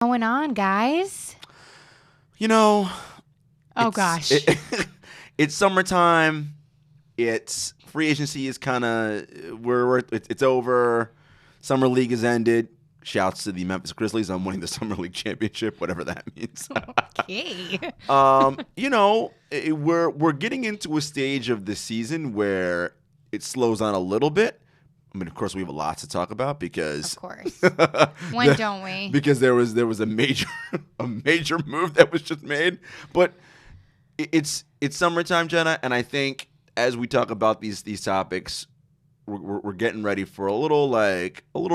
Going on, guys? Oh gosh. It's summertime. It's free agency is kind of it's over. Summer league has ended. Shouts to the Memphis Grizzlies on winning the Summer League championship, whatever that means. Okay. We're getting into a stage of the season where it slows down a little bit. I mean, of course, we have a lot to talk about because, of course, when don't we? Because there was a major move that was just made. But it's summertime, Jenna, and I think as we talk about these topics, we're getting ready for a little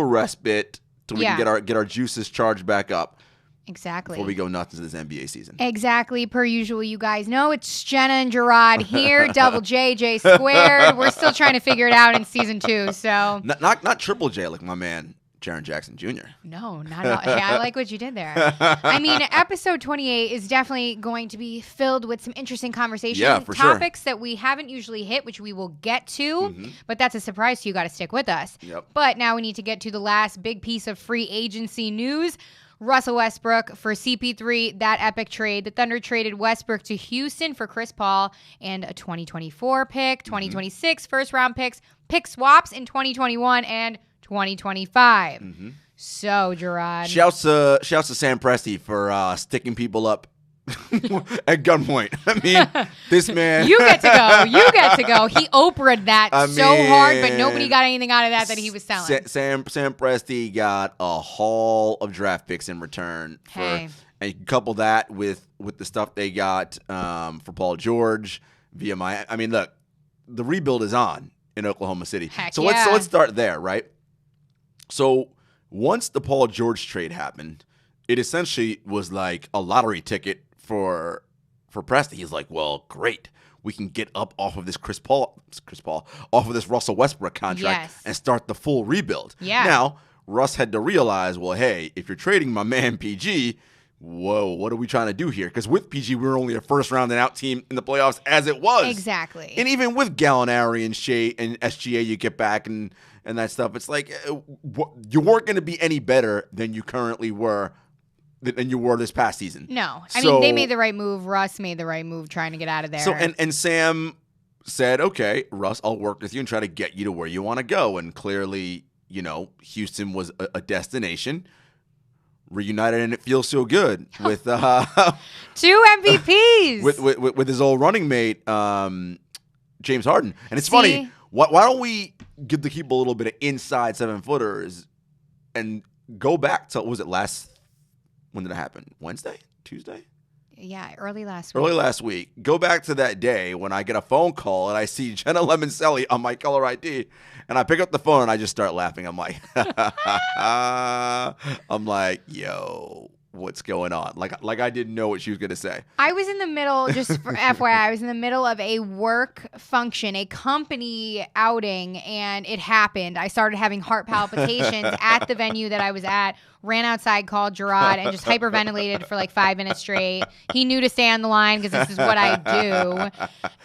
respite till we can get our juices charged back up. Exactly. Before we go nuts into this NBA season. Exactly. Per usual, you guys know it's Jenna and Jarod here. Double J squared. We're still trying to figure it out in season 2. So not triple J like my man Jarod Jackson Jr. No, not at all. Yeah, I like what you did there. I mean, episode 28 is definitely going to be filled with some interesting conversation. Yeah, for topics sure. that we haven't usually hit, which we will get to. But that's a surprise to you. Got to stick with us. Yep. But now we need to get to the last big piece of free agency news. Russell Westbrook for CP3, that epic trade. The Thunder traded Westbrook to Houston for Chris Paul and a 2024 pick, 2026 first-round picks, pick swaps in 2021 and 2025. So, Jarod. Shouts to Sam Presti for sticking people up at gunpoint. I mean, this man. You get to go. He Oprah'd that so hard, but nobody got anything out of that he was selling. Sam Presti got a haul of draft picks in return. And you can couple that with the stuff they got for Paul George via my. I mean, look, the rebuild is on in Oklahoma City. Let's start there, right? So once the Paul George trade happened, it essentially was like a lottery ticket for Presti. He's like, well, great. We can get up off of this Chris Paul, off of this Russell Westbrook contract and start the full rebuild. Yeah. Now, Russ had to realize, well, hey, if you're trading my man PG, whoa, what are we trying to do here? Because with PG, we were only a first-round and out team in the playoffs as it was. Exactly. And even with Gallinari and Shea and SGA, you get back and that stuff. It's like you weren't going to be any better than you currently were than you were this past season. No. I mean, they made the right move. Russ made the right move trying to get out of there. So and Sam said, okay, Russ, I'll work with you and try to get you to where you want to go. And clearly, Houston was a destination. Reunited, and it feels so good with 2 MVPs with his old running mate, James Harden. And it's funny. Why don't we give the people a little bit of inside 7-footers and go back to, when did it happen? Wednesday? Tuesday? Yeah, early last week. Go back to that day when I get a phone call and I see Jenna Lemoncelli on my caller ID, and I pick up the phone and I just start laughing. I'm like, yo, what's going on? Like I didn't know what she was going to say. I was in the middle, just for FYI, I was in the middle of a work function, a company outing, and it happened. I started having heart palpitations at the venue that I was at, ran outside, called Jarod, and just hyperventilated for like 5 minutes straight. He knew to stay on the line because this is what I do.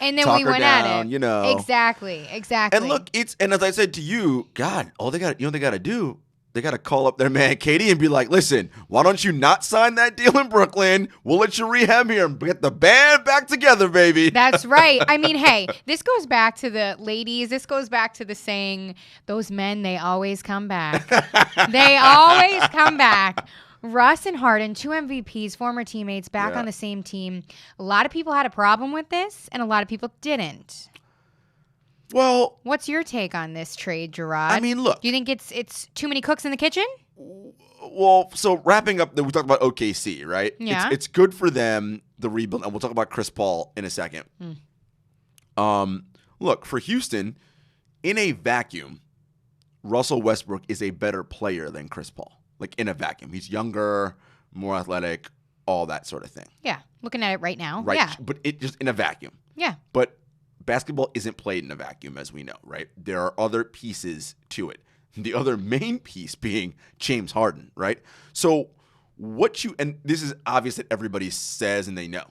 And then we went at it. Exactly. And look, and as I said to you, God, all they got to do, they got to call up their man Katie and be like, listen, why don't you not sign that deal in Brooklyn? We'll let you rehab here and get the band back together, baby. That's right. I mean, hey, this goes back to the ladies. This goes back to the saying, those men, they always come back. They always come back. Russ and Harden, 2 MVPs, former teammates, back on the same team. A lot of people had a problem with this, and a lot of people didn't. Well, what's your take on this trade, Jarod? I mean, look. Do you think it's too many cooks in the kitchen? Well, so wrapping up, we talked about OKC, right? Yeah. It's good for them, the rebuild, and we'll talk about Chris Paul in a second. Look, for Houston, in a vacuum, Russell Westbrook is a better player than Chris Paul. Like, in a vacuum. He's younger, more athletic, all that sort of thing. Yeah, looking at it right now. Right, yeah. But it just in a vacuum. Yeah. But basketball isn't played in a vacuum, as we know, right? There are other pieces to it. The other main piece being James Harden, right? So and this is obvious that everybody says and they know,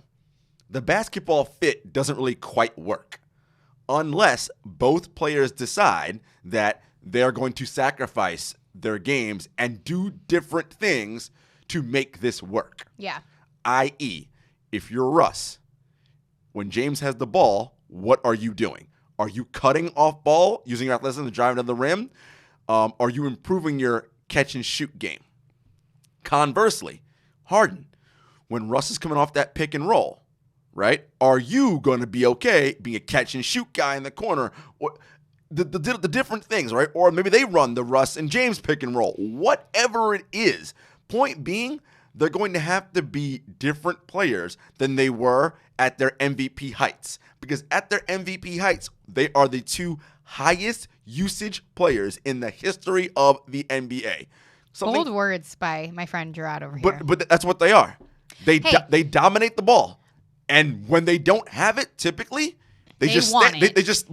the basketball fit doesn't really quite work unless both players decide that they're going to sacrifice their games and do different things to make this work. Yeah. I.e., if you're Russ, when James has the ball, what are you doing? Are you cutting off ball, using your athleticism to drive to the rim? Are you improving your catch and shoot game? Conversely, Harden, when Russ is coming off that pick and roll, right? Are you going to be okay being a catch and shoot guy in the corner? Or the different things, right? Or maybe they run the Russ and James pick and roll. Whatever it is, point being, they're going to have to be different players than they were at their MVP heights. Because at their MVP heights, they are the two highest usage players in the history of the NBA. Bold words by my friend Jarod over here. But that's what they are. They dominate the ball, and when they don't have it, typically they just stand there. They just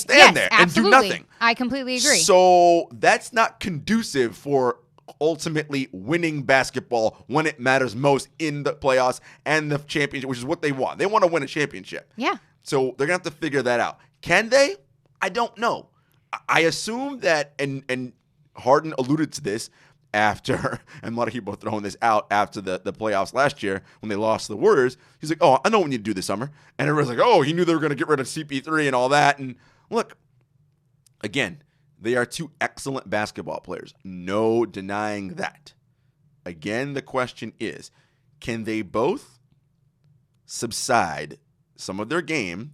stand there and do nothing. I completely agree. So that's not conducive for ultimately winning basketball when it matters most in the playoffs and the championship, which is what they want. They want to win a championship. Yeah. So they're gonna have to figure that out. Can they? I don't know. I assume that, and Harden alluded to this after, and a lot of people are throwing this out after the playoffs last year when they lost to the Warriors. He's like, oh, I know what we need to do this summer. And everyone's like, oh, he knew they were going to get rid of CP3 and all that. And look, again, they are two excellent basketball players. No denying that. Again, the question is, can they both subside some of their game,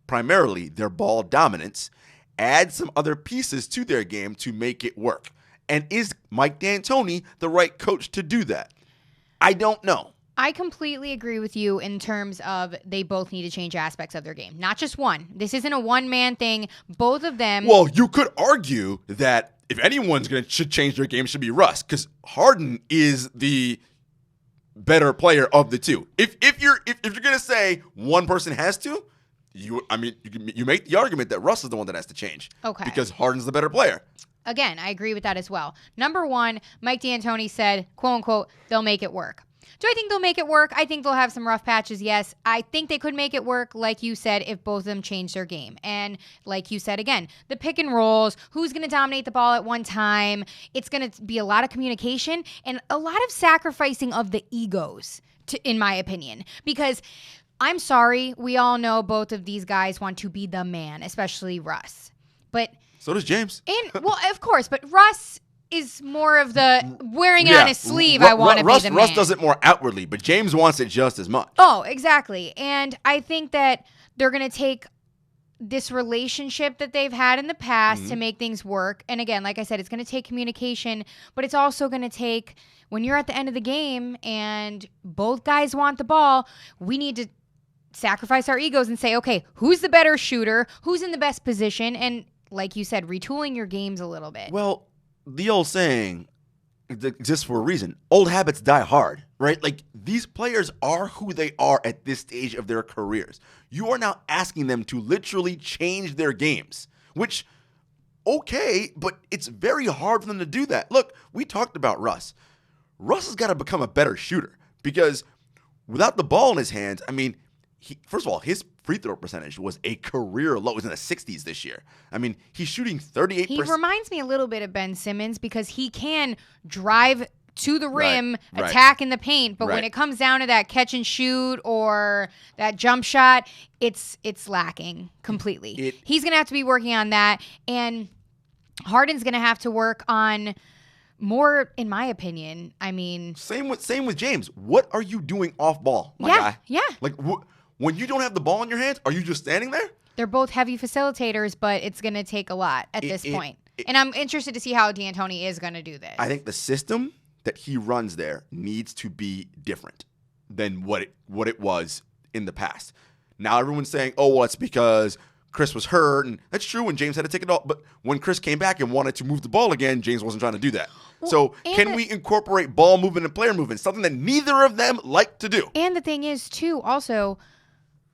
primarily their ball dominance, add some other pieces to their game to make it work? And is Mike D'Antoni the right coach to do that? I don't know. I completely agree with you in terms of they both need to change aspects of their game. Not just one. This isn't a one-man thing. Both of them. Well, you could argue that if anyone's should change their game, it should be Russ, because Harden is the better player of the two. If you're gonna say one person has to, you make the argument that Russ is the one that has to change. Okay. Because Harden's the better player. Again, I agree with that as well. Number one, Mike D'Antoni said, quote unquote, they'll make it work. Do I think they'll make it work? I think they'll have some rough patches, yes. I think they could make it work, like you said, if both of them change their game. And like you said, again, the pick and rolls, who's going to dominate the ball at one time. It's going to be a lot of communication and a lot of sacrificing of the egos, in my opinion. Because I'm sorry, we all know both of these guys want to be the man, especially Russ. But so does James. And well, of course, but Russ is more of the wearing it on his sleeve. I want to be the man. Russ does it more outwardly, but James wants it just as much. Oh, exactly. And I think that they're going to take this relationship that they've had in the past to make things work. And again, like I said, it's going to take communication, but it's also going to take, when you're at the end of the game and both guys want the ball, we need to sacrifice our egos and say, okay, who's the better shooter? Who's in the best position? And like you said, retooling your games a little bit. Well, the old saying exists for a reason. Old habits die hard, right? Like, these players are who they are at this stage of their careers. You are now asking them to literally change their games, which, okay, but it's very hard for them to do that. Look, we talked about Russ. Russ has got to become a better shooter because without the ball in his hands, I mean, first of all, his free throw percentage was a career low. It was in the 60s this year. I mean, he's shooting 38%. He reminds me a little bit of Ben Simmons because he can drive to the rim, attack in the paint, but when it comes down to that catch and shoot or that jump shot, it's lacking completely. He's going to have to be working on that, and Harden's going to have to work on more, in my opinion. I mean, same with James. What are you doing off ball, my guy? Yeah. Like, when you don't have the ball in your hands, are you just standing there? They're both heavy facilitators, but it's going to take a lot at this point. And I'm interested to see how D'Antoni is going to do this. I think the system that he runs there needs to be different than what it was in the past. Now everyone's saying, oh, well, it's because Chris was hurt, and that's true, and James had to take it off. But when Chris came back and wanted to move the ball again, James wasn't trying to do that. Well, so can we incorporate ball movement and player movement, something that neither of them like to do? And the thing is, too, also,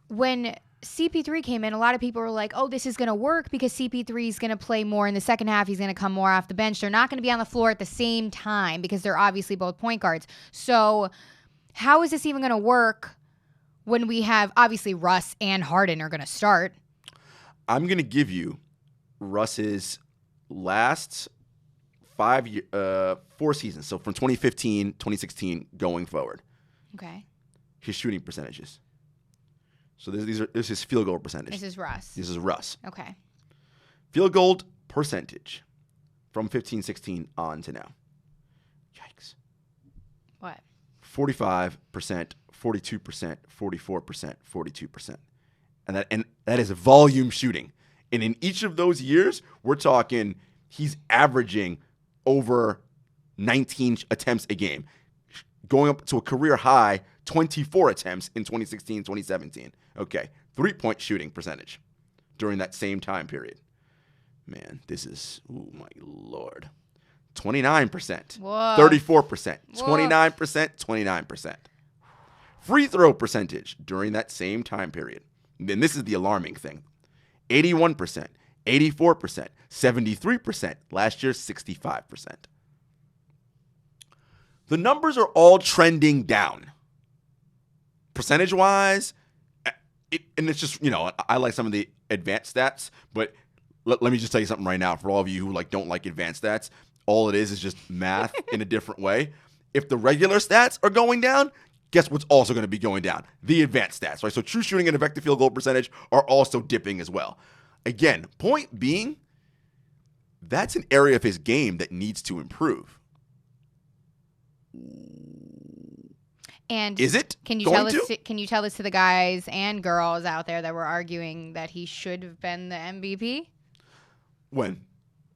when CP3 came in, a lot of people were like, oh, this is going to work because CP3 is going to play more in the second half. He's going to come more off the bench. They're not going to be on the floor at the same time because they're obviously both point guards. So how is this even going to work when we have, obviously, Russ and Harden are going to start? I'm going to give you Russ's last 4 seasons. So from 2015, 2016 going forward. Okay. His shooting percentages. So this is his field goal percentage. This is Russ. Okay. Field goal percentage from 15-16 on to now. Yikes. What? 45%, 42%, 44%, 42%. And that is volume shooting. And in each of those years, we're talking he's averaging over 19 attempts a game, going up to a career high 24 attempts in 2016, 2017. Okay, 3-point shooting percentage during that same time period. Man, this is, oh my Lord. 29%, Whoa. 34%, Whoa. 29%, 29%. Free throw percentage during that same time period. Then this is the alarming thing. 81%, 84%, 73%. Last year, 65%. The numbers are all trending down. Percentage-wise, and it's just, I like some of the advanced stats, but let me just tell you something right now. For all of you who don't like advanced stats, all it is just math in a different way. If the regular stats are going down, guess what's also going to be going down? The advanced stats, right? So true shooting and effective field goal percentage are also dipping as well. Again, point being, that's an area of his game that needs to improve. And is it? Can you tell this to the guys and girls out there that were arguing that he should have been the MVP? When?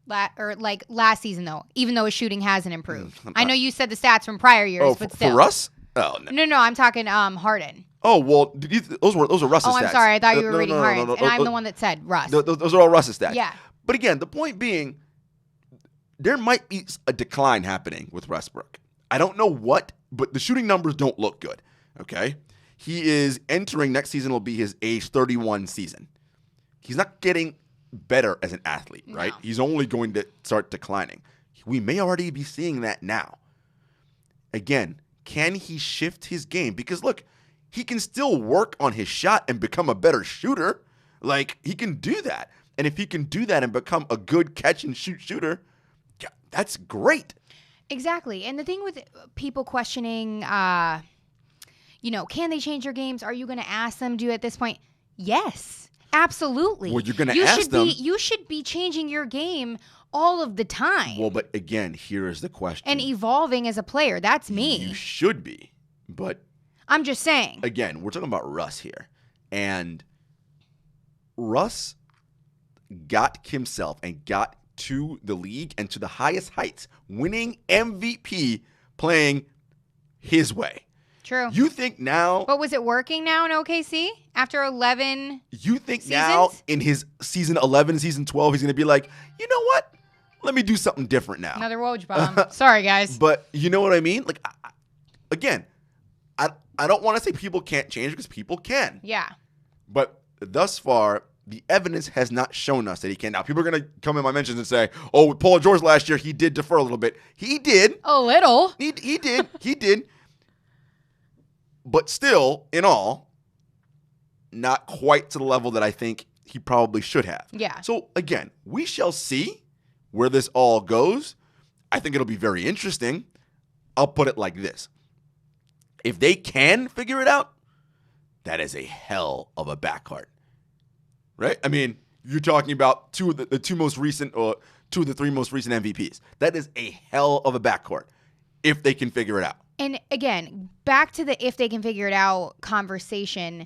Last season, though, even though his shooting hasn't improved. I know you said the stats from prior years, but still. For Russ? Oh, no. No, I'm talking Harden. Oh, well, those were Russ's stats. Oh, I'm sorry. I thought you were reading Harden's, and I'm the one that said Russ. Those are all Russ's stats. Yeah. But again, the point being, there might be a decline happening with Westbrook. I don't know what, but the shooting numbers don't look good, okay? He is entering, next season will be his age 31 season. He's not getting better as an athlete, right? No. He's only going to start declining. We may already be seeing that now. Again, can he shift his game? Because look, he can still work on his shot and become a better shooter. He can do that. And if he can do that and become a good catch and shoot shooter, yeah, that's great. Exactly. And the thing with people questioning, can they change their games? Are you going to ask them to at this point? Yes, absolutely. Well, you're going to ask them. You should be changing your game all of the time. Well, but again, here is the question. And evolving as a player. That's me. You should be. But I'm just saying. Again, we're talking about Russ here. And Russ got himself and got to the league and to the highest heights, winning MVP playing his way. True. You think now... But was it working now in OKC after 11 You think seasons? Now in his season 11, season 12, he's going to be like, you know what? Let me do something different now. Another Woj bomb. Sorry, guys. But you know what I mean? Again, I don't want to say people can't change because people can. Yeah. But thus far, the evidence has not shown us that he can. Now, people are going to come in my mentions and say, oh, with Paul George last year, he did defer a little bit. He did. A little. He did. He did. But still, in all, not quite to the level that I think he probably should have. Yeah. So, again, we shall see where this all goes. I think it'll be very interesting. I'll put it like this. If they can figure it out, that is a hell of a backcourt. Right? I mean, you're talking about two of the three most recent MVPs. That is a hell of a backcourt if they can figure it out. And again, back to the if they can figure it out conversation,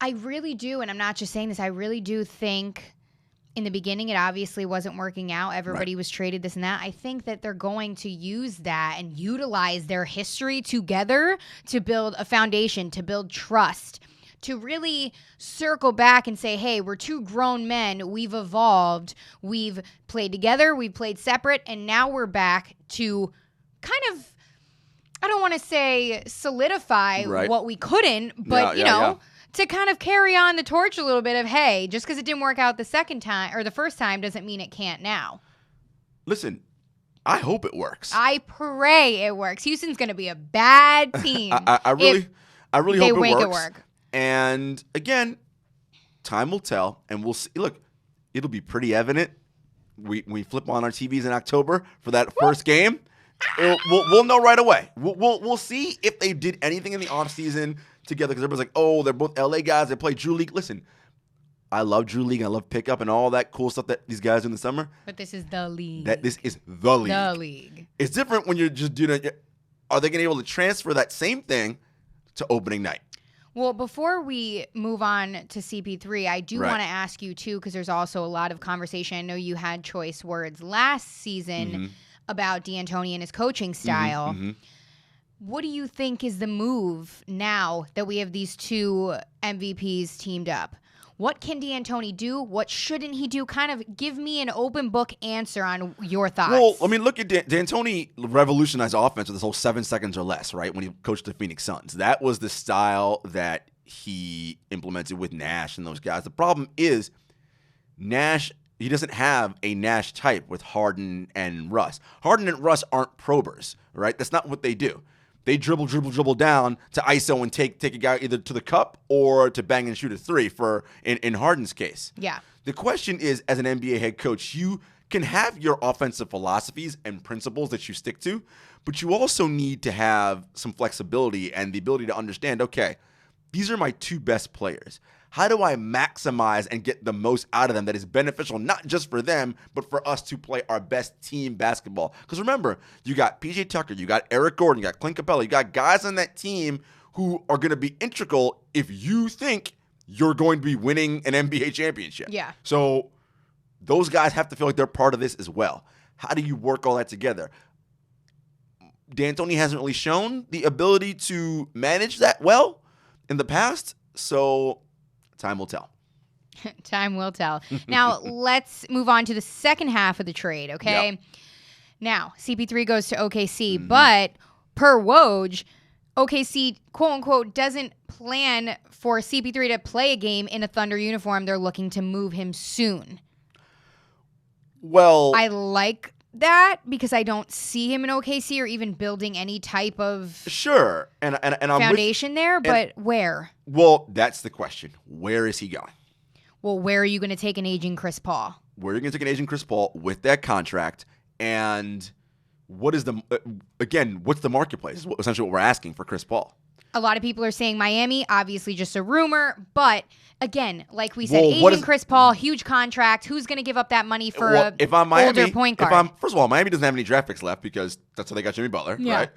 I really do, and I'm not just saying this, I really do think in the beginning it obviously wasn't working out. Everybody was traded this and that. I think that they're going to use that and utilize their history together to build a foundation, to build trust, to really circle back and say, hey, we're two grown men. We've evolved. We've played together. We've played separate. And now we're back to kind of, I don't want to say solidify what we couldn't, but, to kind of carry on the torch a little bit of, hey, just because it didn't work out the second time or the first time doesn't mean it can't now. Listen, I hope it works. I pray it works. Houston's going to be a bad team. I really hope it make works. It work. And again, time will tell, and we'll see. Look, it'll be pretty evident we flip on our TVs in October for that first game, we'll know right away. We'll see if they did anything in the offseason together, because everybody's like, oh, they're both LA guys. They play Drew League. Listen, I love Drew League. I love pickup and all that cool stuff that these guys do in the summer. But this is the league. This is the league. The league. It's different when you're just doing it. Are they going to be able to transfer that same thing to opening night? Well, before we move on to CP3, I do want to ask you, too, because there's also a lot of conversation. I know you had choice words last season about D'Antoni and his coaching style. What do you think is the move now that we have these two MVPs teamed up? What can D'Antoni do? What shouldn't he do? Kind of give me an open book answer on your thoughts. Well, I mean, look at D'Antoni revolutionized offense with this whole 7 seconds or less, right? When he coached the Phoenix Suns. That was the style that he implemented with Nash and those guys. The problem is Nash, he doesn't have a Nash type with Harden and Russ. Harden and Russ aren't probers, right? That's not what they do. They dribble down to ISO and take a guy either to the cup or to bang and shoot a three in Harden's case. Yeah. The question is, as an NBA head coach, you can have your offensive philosophies and principles that you stick to, but you also need to have some flexibility and the ability to understand, okay, these are my two best players. How do I maximize and get the most out of them that is beneficial, not just for them, but for us to play our best team basketball? Because remember, you got PJ Tucker, you got Eric Gordon, you got Clint Capella, you got guys on that team who are going to be integral if you think you're going to be winning an NBA championship. Yeah. So those guys have to feel like they're part of this as well. How do you work all that together? D'Antoni hasn't really shown the ability to manage that well in the past, so time will tell. Time will tell. Now, let's move on to the second half of the trade, okay? Yep. Now, CP3 goes to OKC, but per Woj, OKC, quote-unquote, doesn't plan for CP3 to play a game in a Thunder uniform. They're looking to move him soon. Well, I like that because I don't see him in OKC or even building any type of sure, and I'm foundation there, but where? Well, that's the question. Where is he going? Well, where are you going to take an aging Chris Paul? Where are you going to take an aging Chris Paul with that contract? And what is what's the marketplace? Is essentially what we're asking for Chris Paul. A lot of people are saying Miami, obviously just a rumor, but again, like we said, aging Chris Paul, huge contract. Who's going to give up that money for if I'm Miami, older point guard? First of all, Miami doesn't have any draft picks left because that's how they got Jimmy Butler, right?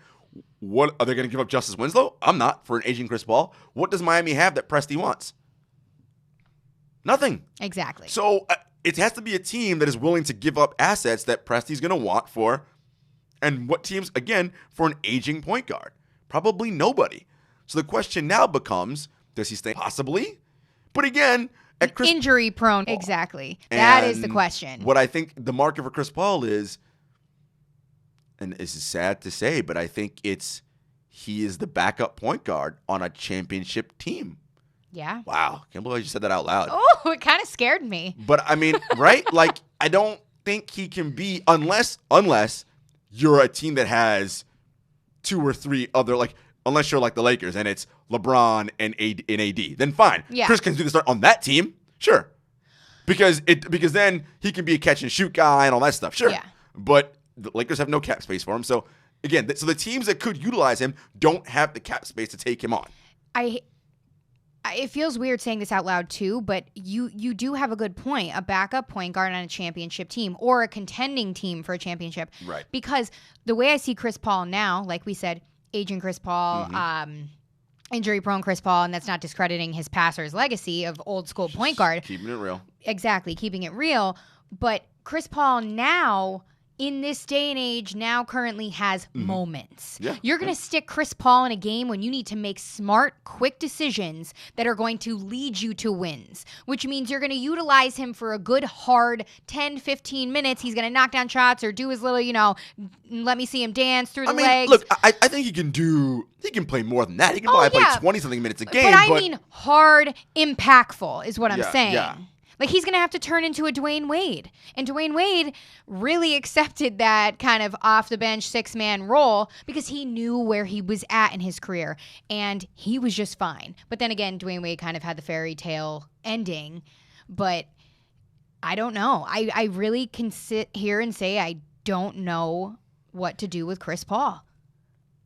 What are they going to give up? Justice Winslow? I'm not for an aging Chris Paul. What does Miami have that Presti wants? Nothing. Exactly. So it has to be a team that is willing to give up assets that Presti's going to want for, and what teams, again, for an aging point guard? Probably nobody. So the question now becomes, does he stay? Possibly. But again, at Chris, injury prone. Exactly. That is the question. What I think the market for Chris Paul is, and this is sad to say, but I think he is the backup point guard on a championship team. Yeah. Wow. Can't believe I just said that out loud. Oh, it kind of scared me. But I mean, right? Like, I don't think he can be, unless you're a team that has two or three other, like, unless you're like the Lakers and it's LeBron and AD, then fine. Yeah. Chris can do the start on that team, sure, because then he can be a catch and shoot guy and all that stuff, sure. Yeah. But the Lakers have no cap space for him, so again, so the teams that could utilize him don't have the cap space to take him on. It feels weird saying this out loud too, but you do have a good point. A backup point guard on a championship team or a contending team for a championship, right? Because the way I see Chris Paul now, like we said, aging Chris Paul, injury-prone Chris Paul, and that's not discrediting his passer's legacy of old-school point guard. Keeping it real. Exactly, keeping it real. But Chris Paul now, in this day and age, now currently has moments. Yeah. You're going to stick Chris Paul in a game when you need to make smart, quick decisions that are going to lead you to wins, which means you're going to utilize him for a good, hard 10, 15 minutes. He's going to knock down shots or do his little, let me see him dance through the legs. Look, I think he can play more than that. He can probably play 20-something minutes a game. But I mean hard, impactful is what I'm saying. Yeah. Like, he's going to have to turn into a Dwayne Wade. And Dwayne Wade really accepted that kind of off-the-bench six-man role because he knew where he was at in his career. And he was just fine. But then again, Dwayne Wade kind of had the fairy tale ending. But I don't know. I really can sit here and say I don't know what to do with Chris Paul.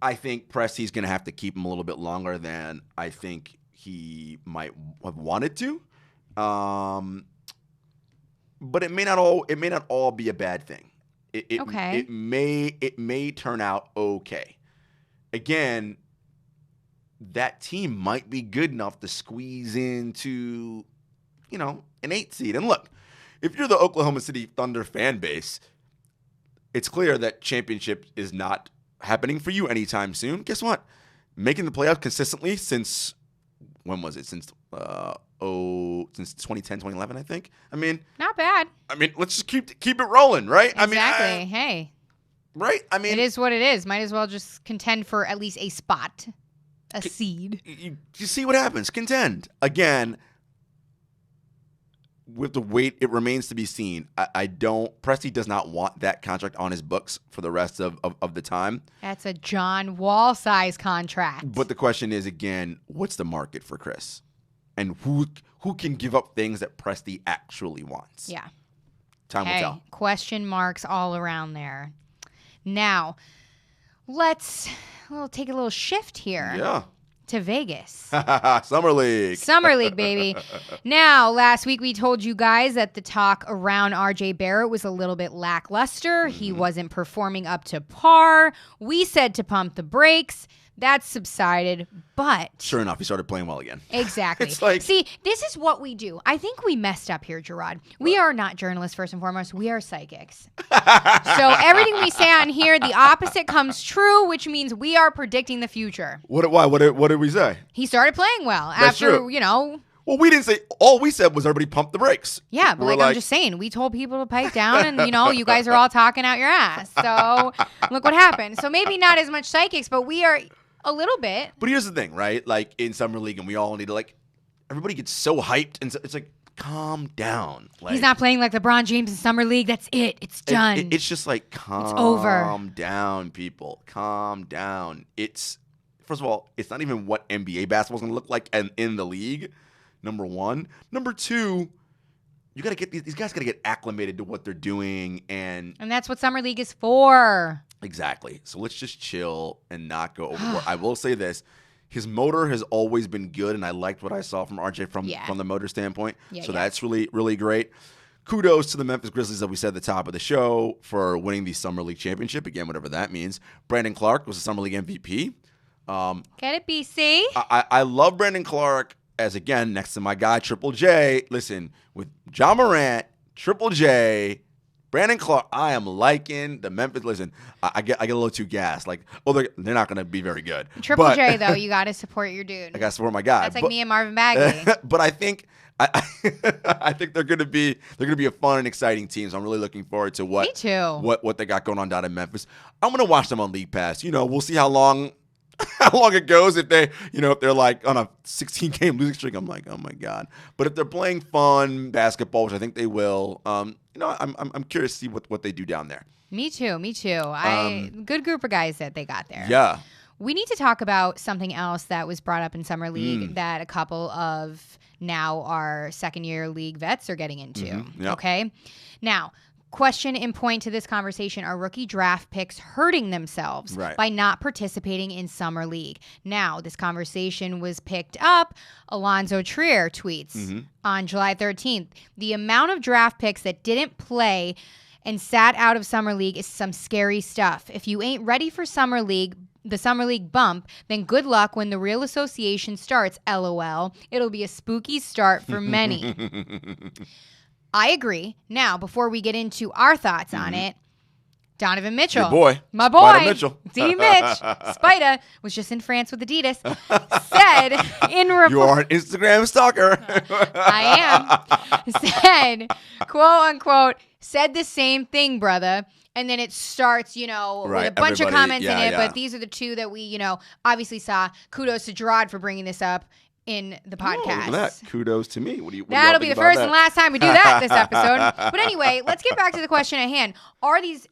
I think Presti's going to have to keep him a little bit longer than I think he might have wanted to. But it may not all be a bad thing. Okay. It may turn out okay. Again, that team might be good enough to squeeze into, an 8 seed. And look, if you're the Oklahoma City Thunder fan base, it's clear that championship is not happening for you anytime soon. Guess what? Making the playoffs consistently since when was it? Since 2010, 2011, I think. I mean, not bad. I mean, let's just keep it rolling, right? Exactly. Hey. Right? I mean, it is what it is. Might as well just contend for at least a spot, a seed. You see what happens. Contend. Again, with the weight, it remains to be seen. Presti does not want that contract on his books for the rest of the time. That's a John Wall size contract. But the question is, again, what's the market for Chris? And who can give up things that Presti actually wants? Yeah. Time will tell. Question marks all around there. Now, we'll take a little shift here. Yeah. To Vegas. Summer League. Summer League, baby. Now, last week we told you guys that the talk around RJ Barrett was a little bit lackluster. He wasn't performing up to par. We said to pump the brakes. That subsided, but... Sure enough, he started playing well again. Exactly. It's like... See, this is what we do. I think we messed up here, Jarod. We are not journalists, first and foremost. We are psychics. So everything we say on here, the opposite comes true, which means we are predicting the future. Why? What did we say? He started playing well. That's after, true. Well, we didn't say... All we said was everybody pump the brakes. Yeah, but I'm just saying, we told people to pipe down and, you guys are all talking out your ass. So look what happened. So maybe not as much psychics, but we are... A little bit. But here's the thing, right? Like in Summer League, and we all need to everybody gets so hyped, and it's like, calm down. He's not playing like LeBron James in Summer League. That's it. It's done. It's just like, calm down, people. Calm down. First of all, it's not even what NBA basketball is going to look like in the league, number one. Number two, you got to get these guys got to get acclimated to what they're doing. And that's what Summer League is for. Exactly. So let's just chill and not go overboard. I will say this. His motor has always been good, and I liked what I saw from RJ from the motor standpoint. That's really, really great. Kudos to the Memphis Grizzlies, that we said at the top of the show, for winning the Summer League championship. Again, whatever that means. Brandon Clark was the Summer League MVP. Get it, BC? I love Brandon Clark as, again, next to my guy, Triple J. Listen, with Ja Morant, Triple J, Brandon Clark, I am liking the Memphis. Listen, I get a little too gassed. Like, they're not going to be very good. Triple J, though, you got to support your dude. I got to support my guy. That's like me and Marvin Bagley. But I think I think they're going to be a fun and exciting team. So I'm really looking forward to what they got going on down in Memphis. I'm going to watch them on League Pass. We'll see how long it goes. If they, if they're like on a 16-game losing streak, I'm like, oh my God. But if they're playing fun basketball, which I think they will, I'm curious to see what they do down there. Me too. Good group of guys that they got there. Yeah. We need to talk about something else that was brought up in Summer League that a couple of now our second-year league vets are getting into. Mm-hmm. Yep. Okay? Now, question and point to this conversation: are rookie draft picks hurting themselves by not participating in Summer League? Now, this conversation was picked up. Alonzo Trier tweets on July 13th. The amount of draft picks that didn't play and sat out of Summer League is some scary stuff. If you ain't ready for the Summer League bump, then good luck when the real association starts, LOL. It'll be a spooky start for many. I agree. Now, before we get into our thoughts on it, Donovan Mitchell. My boy. Spider Mitchell. D. Mitch. Spider was just in France with Adidas. Said in report. You are an Instagram stalker. I am. Said, quote unquote, said the same thing, brother. And then it starts, with a bunch of comments in it. But these are the two that we, obviously saw. Kudos to Jarod for bringing this up in the podcast. Look at that. Kudos to me. That'll be the first and last time we do that this episode. But anyway, let's get back to the question at hand. Are these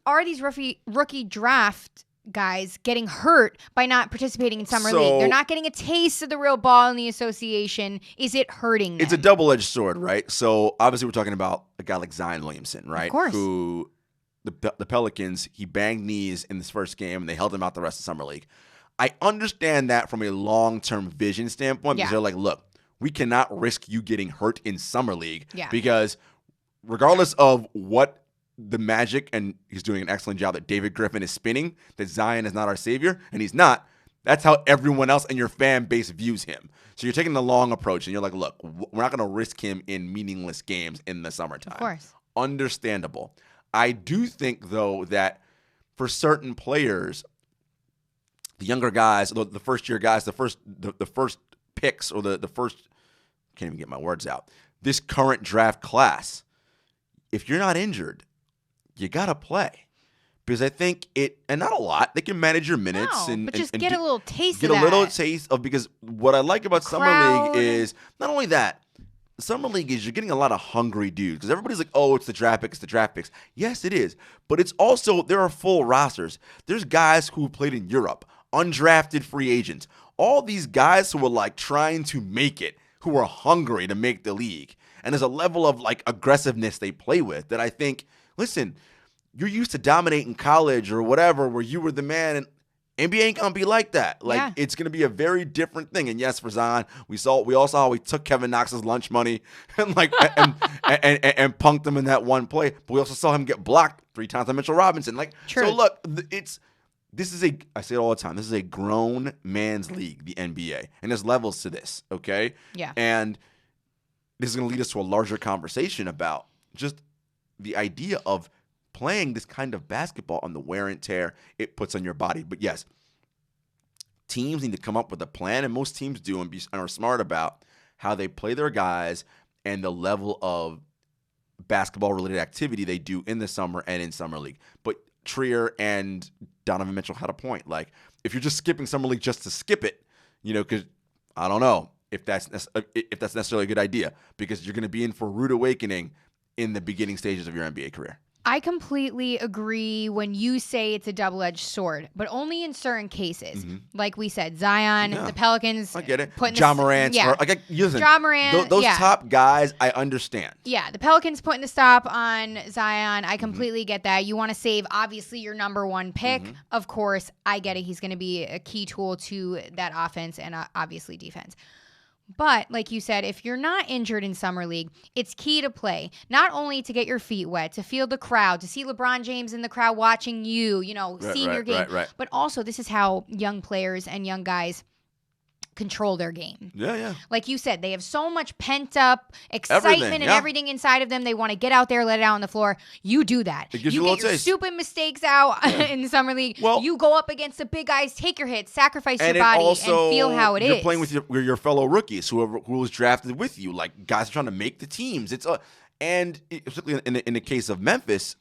rookie draft guys getting hurt by not participating in summer league. They're not getting a taste of the real ball in the association. Is it hurting them? It's a double-edged sword, right? So obviously we're talking about a guy like Zion Williamson, right? Of course. Who the Pelicans, he banged knees in this first game and they held him out the rest of summer league. I understand that from a long-term vision standpoint because they're like, look, we cannot risk you getting hurt in summer league because regardless of what the magic, and he's doing an excellent job that David Griffin is spinning, that Zion is not our savior, and he's not. That's how everyone else in your fan base views him. So you're taking the long approach, and you're like, look, we're not going to risk him in meaningless games in the summertime. Of course. Understandable. I do think, though, that for certain players, the younger guys, the first-year guys, the first picks, or the first, can't even get my words out, this current draft class, if you're not injured, you got to play. Because I think and not a lot, they can manage your minutes. But just get a little taste of that. Get a little taste of, because what I like about Summer League is, not only that, Summer League is you're getting a lot of hungry dudes. Because everybody's like, oh, it's the draft picks. Yes, it is. But it's also, there are full rosters. There's guys who played in Europe, undrafted free agents. All these guys who are like trying to make it, who are hungry to make the league. And there's a level of like aggressiveness they play with that I think, listen, you're used to dominating college or whatever where you were the man, and NBA ain't going to be like that. Like, it's going to be a very different thing. And yes, for Zion, we all saw how he took Kevin Knox's lunch money and and punked him in that one play. But we also saw him get blocked 3 times by Mitchell Robinson. Like, True. So look, I say it all the time, this is a grown man's league, the NBA. And there's levels to this, okay? Yeah. And this is going to lead us to a larger conversation about just the idea of playing this kind of basketball on the wear and tear it puts on your body. But yes, teams need to come up with a plan, and most teams do and are smart about how they play their guys and the level of basketball-related activity they do in the summer and in Summer League. But Trier and Donovan Mitchell had a point. Like, if you're just skipping Summer League just to skip it, because I don't know if that's necessarily a good idea, because you're going to be in for a rude awakening in the beginning stages of your NBA career. I completely agree when you say it's a double-edged sword, but only in certain cases. Mm-hmm. Like we said, Zion, the Pelicans. I get it. Ja Morant. Ja Morant. Those top guys, I understand. Yeah, the Pelicans putting the stop on Zion. I completely get that. You want to save, obviously, your number one pick. Mm-hmm. Of course, I get it. He's going to be a key tool to that offense and obviously defense. But like you said, if you're not injured in Summer League, it's key to play. Not only to get your feet wet, to feel the crowd, to see LeBron James in the crowd watching you, seeing your game. Right. But also, this is how young players and young guys control their game. Yeah. Like you said, they have so much pent-up excitement and everything inside of them. They want to get out there, let it out on the floor. You do that. It gives you get your stupid mistakes out in the Summer League. Well, you go up against the big guys, take your hits, sacrifice your body, and feel how it is. You're playing with your fellow rookies, who was drafted with you. Like, guys are trying to make the teams. And particularly in the case of Memphis,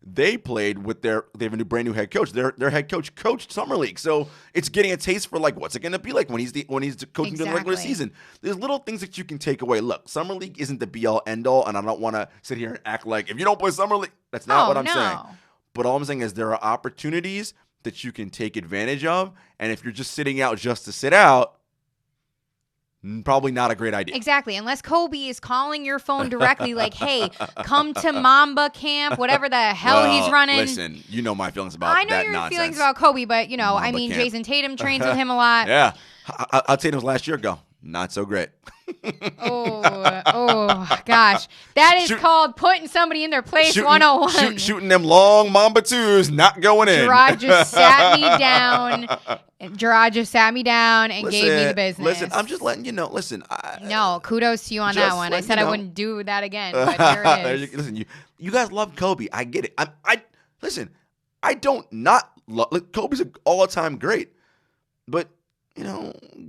they played with they have a brand new head coach. Their head coach coached Summer League, so it's getting a taste for like what's it going to be like when he's coaching during the regular season. There's little things that you can take away. Look, Summer League isn't the be all end all, and I don't want to sit here and act like if you don't play Summer League, that's not what I'm saying. But all I'm saying is there are opportunities that you can take advantage of, and if you're just sitting out just to sit out, probably not a great idea. Exactly. Unless Kobe is calling your phone directly like, hey, come to Mamba camp, whatever the hell he's running. Listen, you know my feelings about that nonsense. I know your feelings about Kobe, but, camp. Jason Tatum trains with him a lot. Yeah. I'll Tatum's last year ago. Not so great. oh, gosh. That is called putting somebody in their place 101. Shooting them long Mamba 2s, not going in. Gerard just sat me down and gave me the business. Listen, I'm just letting you know. Listen. No, kudos to you on that one. I said I wouldn't do that again, but here it is. Listen, you guys love Kobe. I get it. Listen, I don't not love. Kobe's an all-time great, but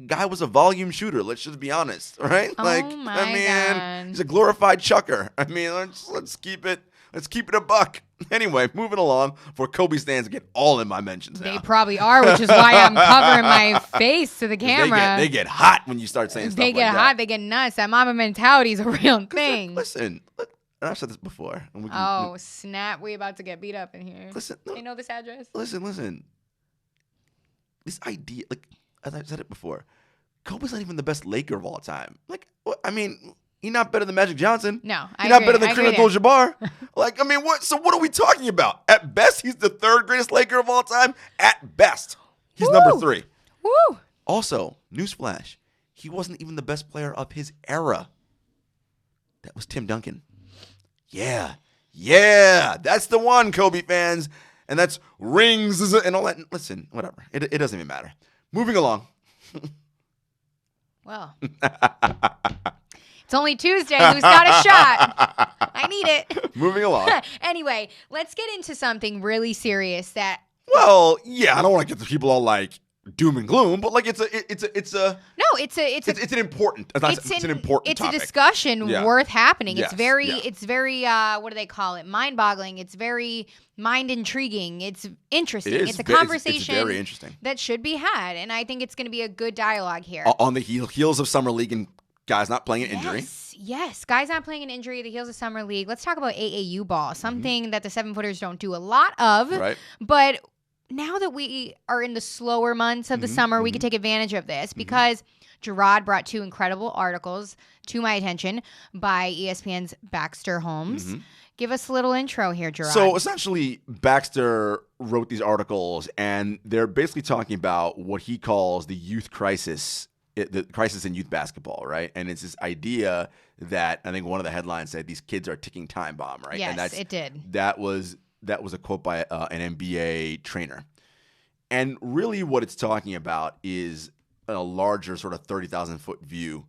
guy was a volume shooter. Let's just be honest, right? God. He's a glorified chucker. Let's keep it a buck. Anyway, moving along before Kobe stands get all in my mentions now. They probably are, which is why I'm covering my face to the camera. They get hot when you start saying stuff like that. They get hot. They get nuts. That Mamba mentality is a real thing. Listen, I've said this before. And Snap. We about to get beat up in here. Listen. They know this address? Listen. This idea, like, as I've said it before, Kobe's not even the best Laker of all time. Like, I mean, he's not better than Magic Johnson. No, he's not better than Kareem Abdul-Jabbar. Like, I mean, what are we talking about? At best, he's the third greatest Laker of all time. At best, he's number 3. Woo! Also, newsflash, he wasn't even the best player of his era. That was Tim Duncan. Yeah, that's the one, Kobe fans. And that's rings and all that. Listen, whatever. It doesn't even matter. Moving along. Well, it's only Tuesday. Who's got a shot? I need it. Moving along. Anyway, let's get into something really serious that. Well, yeah, I don't want to get the people all like doom and gloom, but like it's an important topic. It's a discussion worth happening. Yes, it's very what do they call it? Mind-boggling. It's very mind-intriguing. It's interesting. It's a conversation it's very interesting that should be had, and I think it's going to be a good dialogue here. On the heels of Summer League and guys not playing an injury. Yes, guys not playing an injury, the heels of Summer League. Let's talk about AAU ball, something that the 7-footers don't do a lot of, right? But now that we are in the slower months of the summer, we can take advantage of this because Jarod brought 2 incredible articles to my attention by ESPN's Baxter Holmes. Give us a little intro here, Jarod. So essentially, Baxter wrote these articles, and they're basically talking about what he calls the youth crisis, the crisis in youth basketball, right? And it's this idea that I think one of the headlines said these kids are a ticking time bomb, right? Yes, it did. That was a quote by an NBA trainer. And really what it's talking about is a larger sort of 30,000-foot view.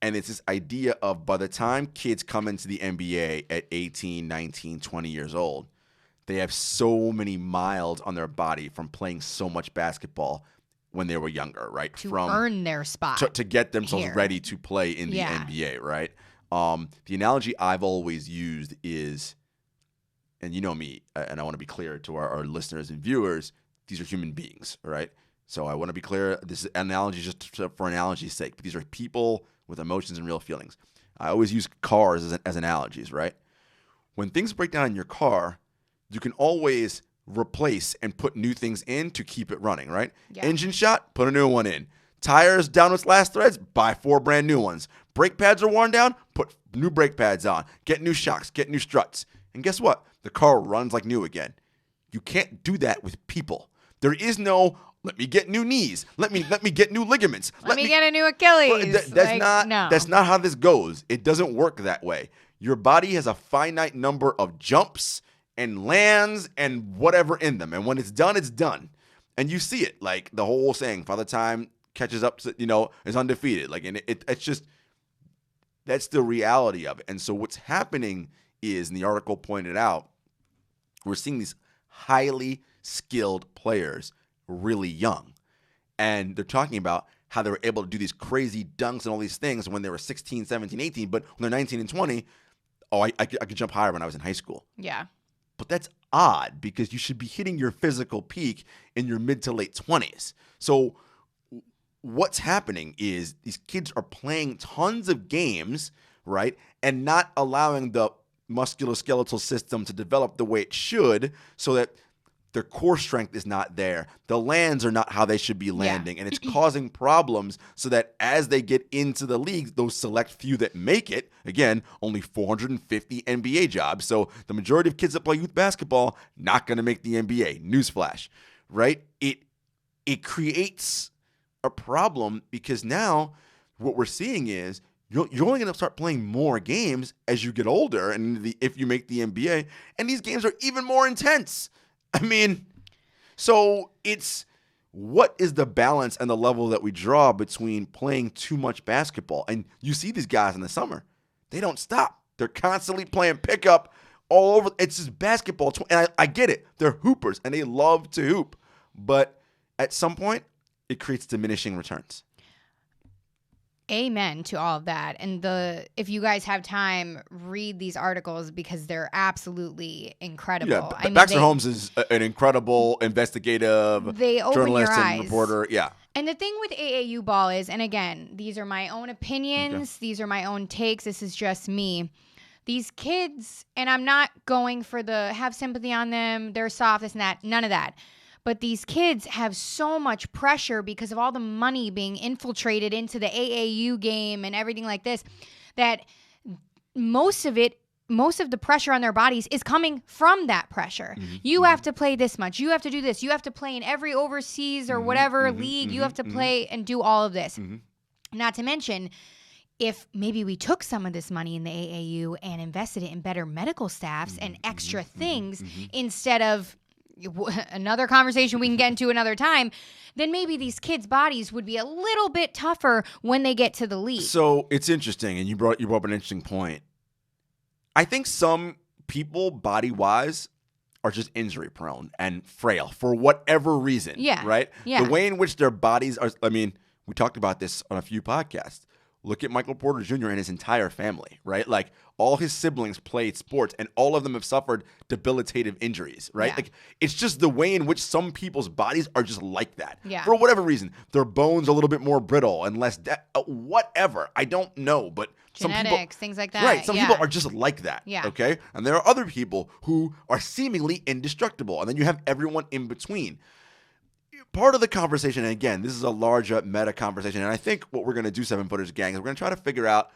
And it's this idea of by the time kids come into the NBA at 18, 19, 20 years old, they have so many miles on their body from playing so much basketball when they were younger, right? To earn their spot. To get themselves ready to play in the NBA, right? The analogy I've always used is, and you know me, and I want to be clear to our listeners and viewers, these are human beings, right? So I want to be clear, this is analogy just for analogy's sake, but these are people with emotions and real feelings. I always use cars as analogies, right? When things break down in your car, you can always replace and put new things in to keep it running, right? Yeah. Engine shot, put a new one in. Tires down its last threads, buy 4 brand new ones. Brake pads are worn down, put new brake pads on. Get new shocks, get new struts. And guess what? The car runs like new again. You can't do that with people. There is no, let me get new knees. Let me get new ligaments. Let me get a new Achilles. That's not how this goes. It doesn't work that way. Your body has a finite number of jumps and lands and whatever in them. And when it's done, it's done. And you see it, like the whole saying, Father Time catches up, is undefeated. Like, and it's just, that's the reality of it. And so what's happening is, and the article pointed out, we're seeing these highly skilled players really young. And they're talking about how they were able to do these crazy dunks and all these things when they were 16, 17, 18. But when they're 19 and 20, I could jump higher when I was in high school. Yeah. But that's odd because you should be hitting your physical peak in your mid to late 20s. So what's happening is these kids are playing tons of games, right, and not allowing the musculoskeletal system to develop the way it should so that their core strength is not there. The lands are not how they should be landing. Yeah. And it's causing problems so that as they get into the league, those select few that make it, again, only 450 NBA jobs. So the majority of kids that play youth basketball, not going to make the NBA. Newsflash, right? It creates a problem because now what we're seeing is you're only going to start playing more games as you get older and if you make the NBA. And these games are even more intense. I mean, so it's what is the balance and the level that we draw between playing too much basketball? And you see these guys in the summer. They don't stop. They're constantly playing pickup all over. It's just basketball. And I get it. They're hoopers, and they love to hoop. But at some point, it creates diminishing returns. Amen to all of that. And if you guys have time, read these articles because they're absolutely incredible. Yeah, Baxter Holmes is an incredible investigative journalist and reporter. Yeah. And the thing with AAU ball is, and again, these are my own opinions. Okay. These are my own takes. This is just me. these kids, and I'm not going for the have sympathy on them, they're soft, this and that, none of that. But these kids have so much pressure because of all the money being infiltrated into the AAU game and everything like this, that most of the pressure on their bodies is coming from that pressure. Mm-hmm. You have to play this much. You have to do this. You have to play in every overseas or whatever league. You have to play and do all of this. Not to mention, if maybe we took some of this money in the AAU and invested it in better medical staffs and extra things instead of another conversation we can get into another time, then maybe these kids' bodies would be a little bit tougher when they get to the league. So it's interesting, and you brought up an interesting point. I think some people, body-wise, are just injury-prone and frail for whatever reason. Yeah. Right? Yeah. The way in which their bodies are, I mean, we talked about this on a few podcasts. Look at Michael Porter Jr. and his entire family, right? Like, all his siblings played sports, and all of them have suffered debilitative injuries, right? Yeah. Like, it's just the way in which some people's bodies are just like that. Yeah. For whatever reason. Their bones are a little bit more brittle and less, whatever. I don't know, but genetics, some people, things like that. Right. Some people are just like that. Yeah. Okay? And there are other people who are seemingly indestructible, and then you have everyone in between. Part of the conversation, and again, this is a larger meta conversation, and I think what we're going to do, 7-Footers Gang, is we're going to try to figure out,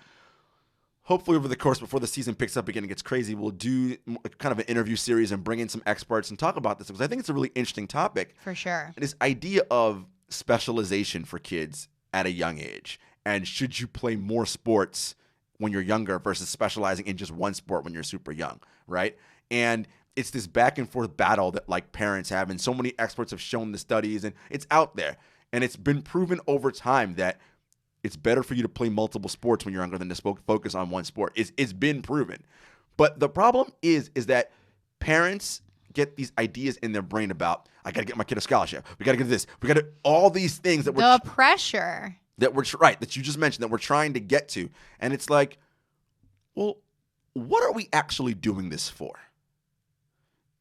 hopefully over the course before the season picks up again and gets crazy, we'll do kind of an interview series and bring in some experts and talk about this, because I think it's a really interesting topic. For sure. This idea of specialization for kids at a young age, and should you play more sports when you're younger versus specializing in just one sport when you're super young, right? And it's this back and forth battle that like parents have, and so many experts have shown the studies, and it's out there. And it's been proven over time that it's better for you to play multiple sports when you're younger than to focus on one sport. It's been proven. But the problem is that parents get these ideas in their brain about, I got to get my kid a scholarship. We got to get this. We got to all these things that the pressure that we're right that you just mentioned that we're trying to get to. And it's like, well, what are we actually doing this for?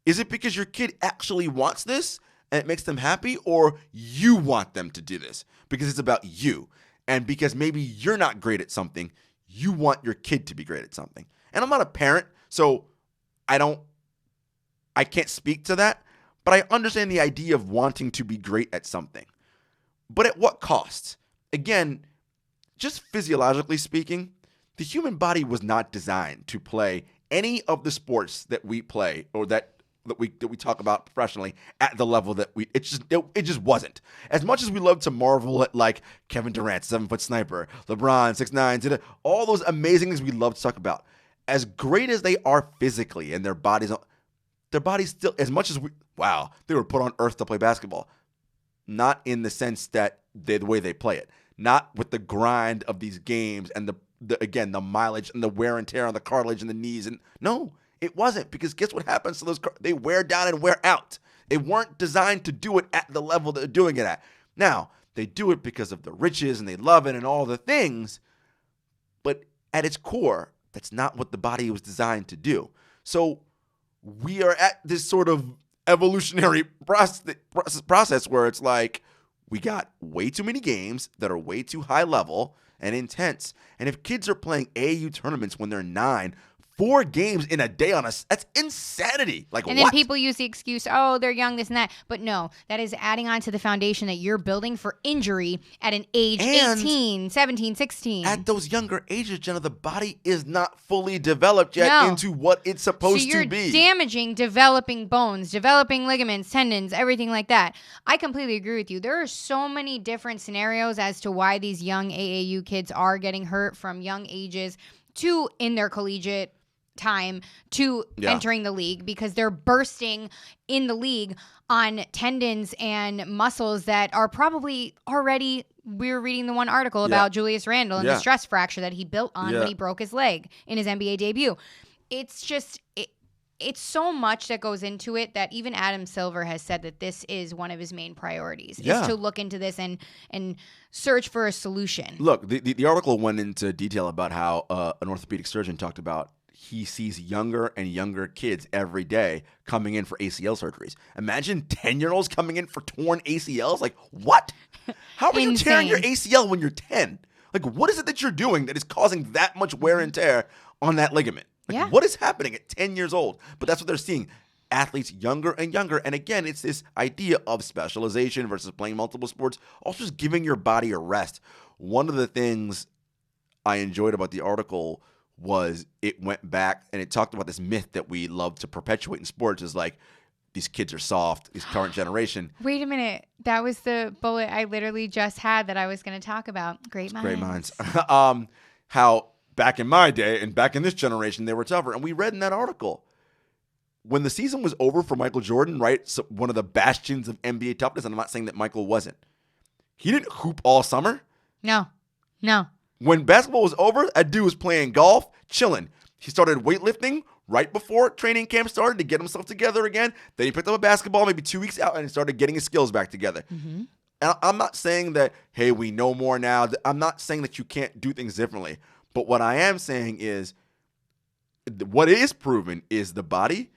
Is it because your kid actually wants this and it makes them happy, or you want them to do this because it's about you? And because maybe you're not great at something, you want your kid to be great at something. And I'm not a parent, so I can't speak to that, but I understand the idea of wanting to be great at something. But at what cost? Again, just physiologically speaking, the human body was not designed to play any of the sports that we play or that we talk about professionally at the level that it just wasn't. As much as we love to marvel at like Kevin Durant, 7-foot sniper, LeBron, 6'9", all those amazing things we love to talk about, as great as they are physically and their bodies still, as much as they were put on earth to play basketball, not in the sense that the way they play it, not with the grind of these games and the mileage and the wear and tear on the cartilage and the knees, and no. It wasn't, because guess what happens to those? They wear down and wear out. They weren't designed to do it at the level they're doing it at. Now, they do it because of the riches and they love it and all the things, but at its core, that's not what the body was designed to do. So we are at this sort of evolutionary process where it's like we got way too many games that are way too high level and intense. And if kids are playing AAU tournaments when they're 9, 4 games in a day that's insanity. Like, and then people use the excuse, oh, they're young, this and that. But no, that is adding on to the foundation that you're building for injury at an age 18, 17, 16. At those younger ages, Jenna, the body is not fully developed yet into what it's supposed to be. So you're damaging developing bones, developing ligaments, tendons, everything like that. I completely agree with you. There are so many different scenarios as to why these young AAU kids are getting hurt from young ages to in their collegiate time to entering the league, because they're bursting in the league on tendons and muscles that are probably already, we were reading the one article about Julius Randle and the stress fracture that he built on when he broke his leg in his NBA debut. It's just, it's so much that goes into it that even Adam Silver has said that this is one of his main priorities, is to look into this and search for a solution. Look, the article went into detail about how an orthopedic surgeon talked about he sees younger and younger kids every day coming in for ACL surgeries. Imagine 10-year-olds coming in for torn ACLs. Like, what? How are you tearing your ACL when you're 10? Like, what is it that you're doing that is causing that much wear and tear on that ligament? Like, what is happening at 10 years old? But that's what they're seeing. Athletes younger and younger. And again, it's this idea of specialization versus playing multiple sports. Also just giving your body a rest. One of the things I enjoyed about the article was it went back and it talked about this myth that we love to perpetuate in sports is like, these kids are soft, this current generation. Wait a minute. That was the bullet I literally just had that I was going to talk about. Great minds. Great minds. How back in my day and back in this generation, they were tougher. And we read in that article, when the season was over for Michael Jordan, right, so one of the bastions of NBA toughness, and I'm not saying that Michael wasn't, he didn't hoop all summer. No. When basketball was over, that dude was playing golf, chilling. He started weightlifting right before training camp started to get himself together again. Then he picked up a basketball maybe 2 weeks out and he started getting his skills back together. Mm-hmm. And I'm not saying that, hey, we know more now. I'm not saying that you can't do things differently. But what I am saying is what is proven is the body